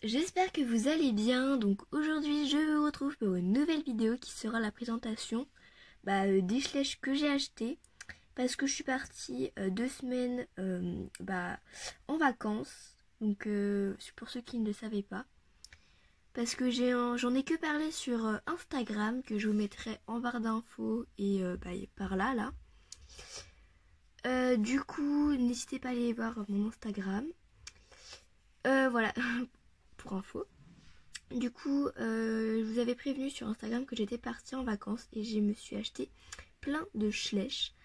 j'espère que vous allez bien. Donc aujourd'hui je vous retrouve pour une nouvelle vidéo qui sera la présentation des Schleich que j'ai acheté parce que je suis partie 2 semaines en vacances. Donc pour ceux qui ne le savaient pas, parce que j'en ai que parlé sur Instagram, que je vous mettrai en barre d'infos et par là. Du coup n'hésitez pas à aller voir mon Instagram. Voilà pour info. Du coup, je vous avais prévenu sur Instagram que j'étais partie en vacances et je me suis acheté plein de Schleich.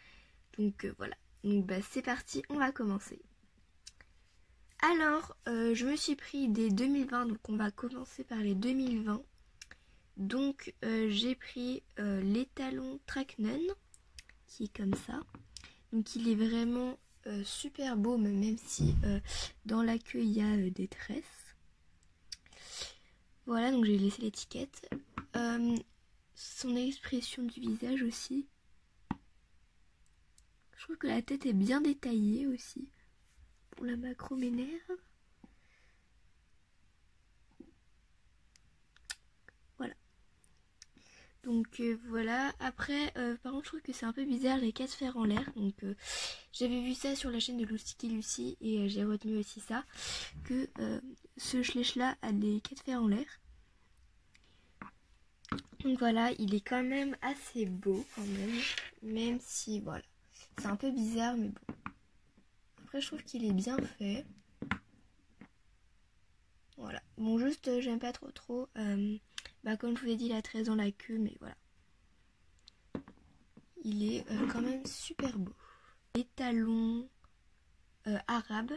Donc voilà. Donc c'est parti, on va commencer. Alors, je me suis pris des 2020, donc on va commencer par les 2020. Donc j'ai pris l'étalon Tracknun, qui est comme ça. Donc il est vraiment super beau, même si dans la queue il y a des tresses. Voilà, donc j'ai laissé l'étiquette. Son expression du visage aussi. Je trouve que la tête est bien détaillée aussi. Pour la macro m'énerve. Voilà. Donc voilà. Après, par contre, je trouve que c'est un peu bizarre les 4 fers en l'air. Donc j'avais vu ça sur la chaîne de Loustiki Lucie et j'ai retenu aussi ça. Que ce Schleich là a des 4 fers en l'air. Donc voilà, il est quand même assez beau quand même si voilà, c'est un peu bizarre mais bon. Après je trouve qu'il est bien fait. Voilà, bon juste j'aime pas trop, comme je vous ai dit, il a 13 dans la queue mais voilà. Il est quand même super beau. Les talons arabes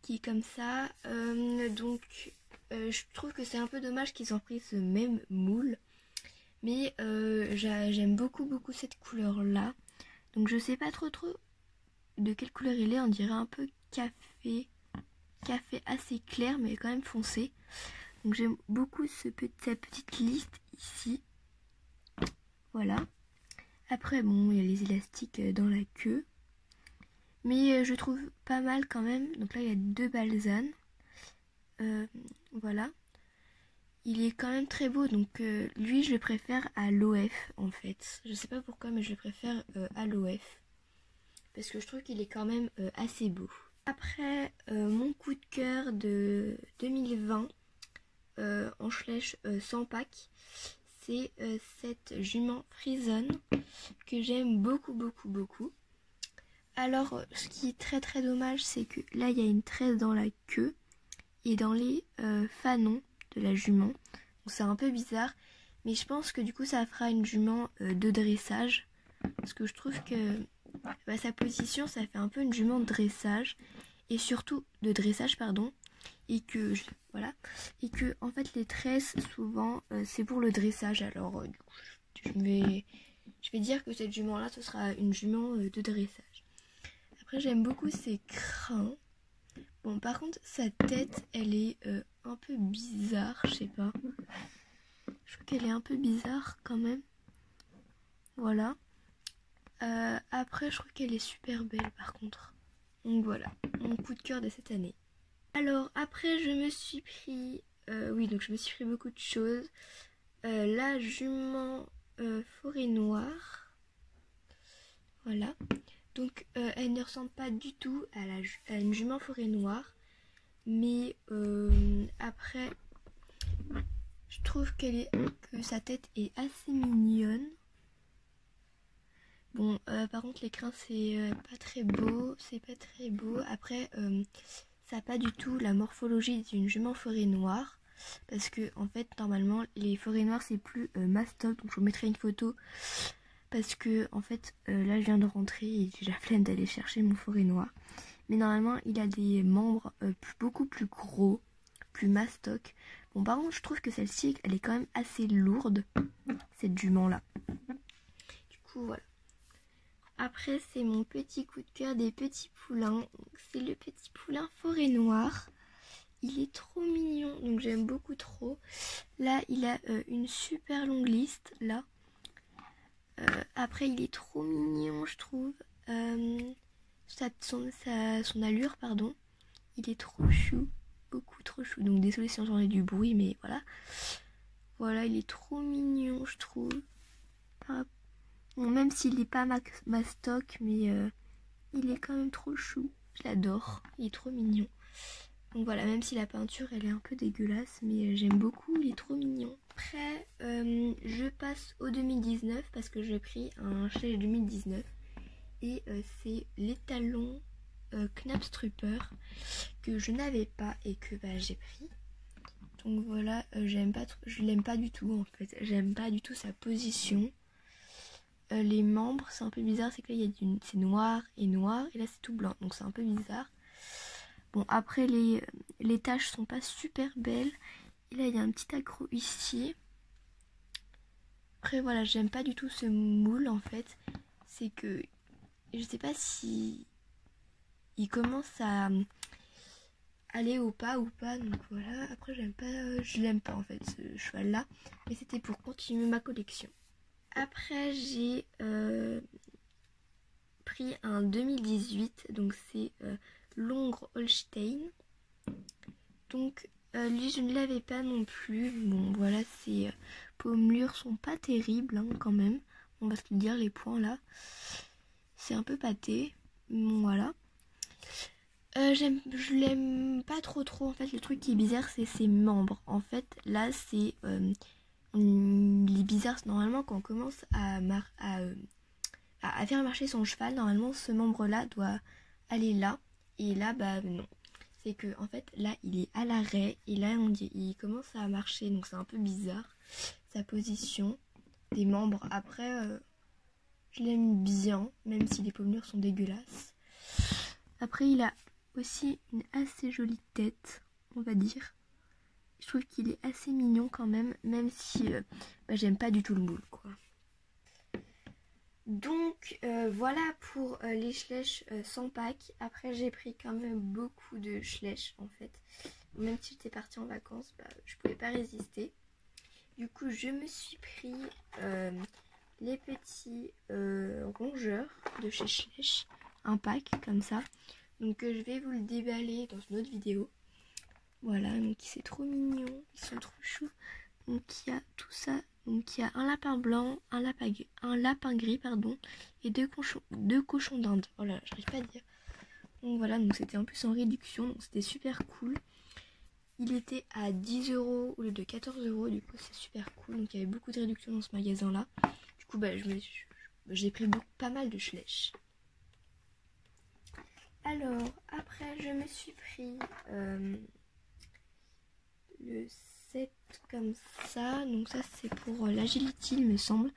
qui est comme ça, je trouve que c'est un peu dommage qu'ils ont pris ce même moule. Mais j'aime beaucoup cette couleur là. Donc je sais pas trop de quelle couleur il est. On dirait un peu café assez clair mais quand même foncé. Donc j'aime beaucoup sa petite liste ici. Voilà. Après bon, il y a les élastiques dans la queue. Mais je trouve pas mal quand même. Donc là il y a 2 balsanes. Voilà. Il est quand même très beau, donc lui je le préfère à l'OF en fait. Je sais pas pourquoi mais je le préfère à l'OF. Parce que je trouve qu'il est quand même assez beau. Après mon coup de cœur de 2020 en Schleich sans pack, c'est cette jument Frison que j'aime beaucoup. Alors ce qui est très dommage, c'est que là il y a une tresse dans la queue et dans les fanons de la jument. Donc c'est un peu bizarre, mais je pense que du coup ça fera une jument de dressage, parce que je trouve que sa position ça fait un peu une jument de dressage, et surtout de dressage pardon, et que voilà, et que en fait les tresses souvent c'est pour le dressage. Alors du coup je vais dire que cette jument là ce sera une jument de dressage. Après j'aime beaucoup ses crins. Bon, par contre, sa tête, elle est un peu bizarre, je sais pas. Je trouve qu'elle est un peu bizarre quand même. Voilà. Après, je trouve qu'elle est super belle par contre. Donc voilà, mon coup de cœur de cette année. Alors, après, je me suis pris... je me suis pris beaucoup de choses. La jument forêt noire. Voilà. Donc elle ne ressemble pas du tout à une jument forêt noire. Mais après, je trouve que sa tête est assez mignonne. Bon, par contre les crins c'est pas très beau. Après, ça n'a pas du tout la morphologie d'une jument forêt noire. Parce que en fait, normalement, les forêts noires c'est plus mastoc. Donc je vous mettrai une photo. Parce que en fait là je viens de rentrer et j'ai la flemme d'aller chercher mon forêt noir. Mais normalement il a des membres beaucoup plus gros, plus mastoc. Bon par contre je trouve que celle-ci elle est quand même assez lourde, cette jument là. Du coup voilà. Après c'est mon petit coup de cœur des petits poulains. C'est le petit poulain forêt noire. Il est trop mignon, donc j'aime beaucoup trop. Là il a une super longue liste là. Après il est trop mignon je trouve, son allure pardon, il est trop chou. beaucoup trop chou. Donc désolé si j'en ai du bruit, mais voilà. Voilà, il est trop mignon, je trouve. Bon, même s'il n'est pas ma stock, mais il est quand même trop chou. Je l'adore, il est trop mignon. Donc voilà, même si la peinture elle est un peu dégueulasse, mais j'aime beaucoup, il est trop mignon. Après, je passe au 2019 parce que j'ai pris un Schleich 2019 et c'est l'étalon Knabstrupper que je n'avais pas et que j'ai pris. Donc voilà, je l'aime pas du tout en fait, j'aime pas du tout sa position. Les membres, c'est un peu bizarre, c'est que là c'est noir et noir et là c'est tout blanc, donc c'est un peu bizarre. Bon, après les taches sont pas super belles. Et là il y a un petit accroc ici. Après voilà, j'aime pas du tout ce moule en fait. C'est que je sais pas si il commence à aller au pas ou pas. Donc voilà, après je l'aime pas en fait ce cheval là. Mais c'était pour continuer ma collection. Après j'ai pris un 2018. Donc c'est Longres Holstein. Donc lui je ne l'avais pas non plus. Bon voilà, ses pommures sont pas terribles hein, quand même. On va se le dire, les points là. C'est un peu pâté. Bon voilà. Je l'aime pas trop en fait. Le truc qui est bizarre c'est ses membres. En fait là c'est les bizarres normalement quand on commence à faire marcher son cheval. Normalement ce membre là doit aller là. Et là non. C'est que en fait là il est à l'arrêt et là il commence à marcher, donc c'est un peu bizarre sa position des membres. Après je l'aime bien même si les pommures sont dégueulasses. Après il a aussi une assez jolie tête, on va dire. Je trouve qu'il est assez mignon quand même si j'aime pas du tout le moule quoi. Donc voilà pour les Schleich sans pack. Après j'ai pris quand même beaucoup de Schleich en fait. Même si j'étais partie en vacances, je pouvais pas résister. Du coup je me suis pris les petits rongeurs de chez Schleich. Un pack comme ça. Donc je vais vous le déballer dans une autre vidéo. Voilà, donc c'est trop mignon. Ils sont trop choux. Donc il y a tout ça. Donc il y a un lapin blanc, un lapin gris, pardon, et deux cochons d'Inde. Voilà, j'arrive pas à dire. Donc voilà, donc c'était en plus en réduction, donc c'était super cool. Il était à 10 € au lieu de 14 €, du coup c'est super cool. Donc il y avait beaucoup de réductions dans ce magasin là. Du coup j'ai pris pas mal de Schleich. Alors après je me suis pris le set comme ça. Donc ça c'est pour l'agility il me semble.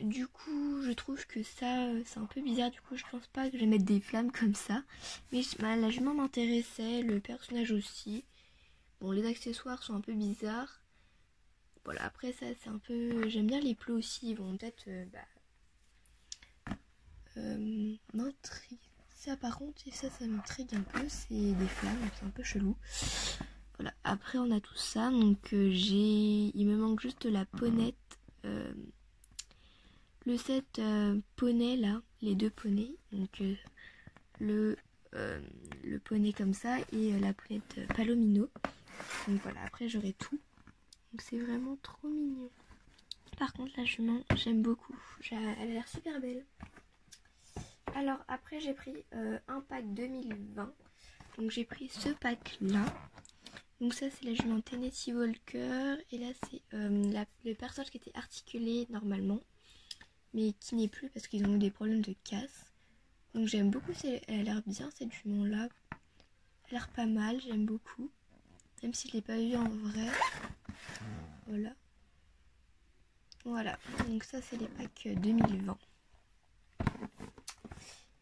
Du coup je trouve que ça c'est un peu bizarre. Du coup je pense pas que je vais mettre des flammes comme ça. Mais la jument m'intéressait, le personnage aussi. Bon les accessoires sont un peu bizarres. Voilà, après ça c'est un peu... J'aime bien les plots aussi, ils vont peut-être m'intriguer. Ça par contre, et ça m'intrigue un peu, c'est des flammes, donc c'est un peu chelou. Voilà, après on a tout ça, donc il me manque juste la ponette, le set poney là, les deux poneys, donc le poney comme ça et la ponette palomino. Donc voilà, après j'aurai tout. Donc c'est vraiment trop mignon. Par contre la jument, j'aime beaucoup, elle a l'air super belle. Alors après j'ai pris un pack 2020. Donc j'ai pris ce pack là. Donc ça c'est la jument Tennessee Walker. Et là c'est le personnage qui était articulé normalement, mais qui n'est plus parce qu'ils ont eu des problèmes de casse. Donc j'aime beaucoup, elle a l'air bien cette jument là. Elle a l'air pas mal, j'aime beaucoup. Même si je l'ai pas vue en vrai. Voilà. Voilà, donc ça c'est les packs 2020.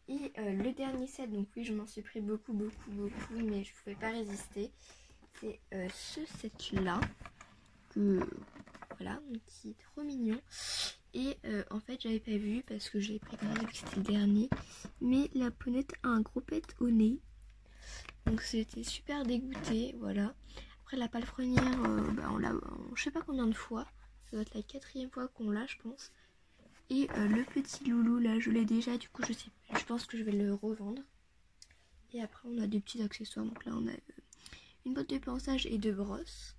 Et le dernier set, donc oui je m'en suis pris beaucoup, mais je pouvais pas résister. C'est ce set là, voilà, qui est trop mignon. Et en fait j'avais pas vu parce que je l'ai pris quand même vu que c'était le dernier. Mais la ponette a un gros pet au nez. Donc c'était super dégoûté, voilà. Après la palefrenière, on l'a je sais pas combien de fois. Ça doit être la 4e fois qu'on l'a je pense. Et le petit loulou là je l'ai déjà, du coup je pense que je vais le revendre. Et après on a des petits accessoires. Donc là on a une botte de pinçage et deux brosses.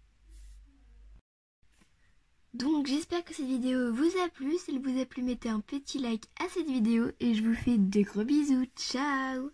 Donc j'espère que cette vidéo vous a plu. Si elle vous a plu, mettez un petit like à cette vidéo et je vous fais de gros bisous. Ciao!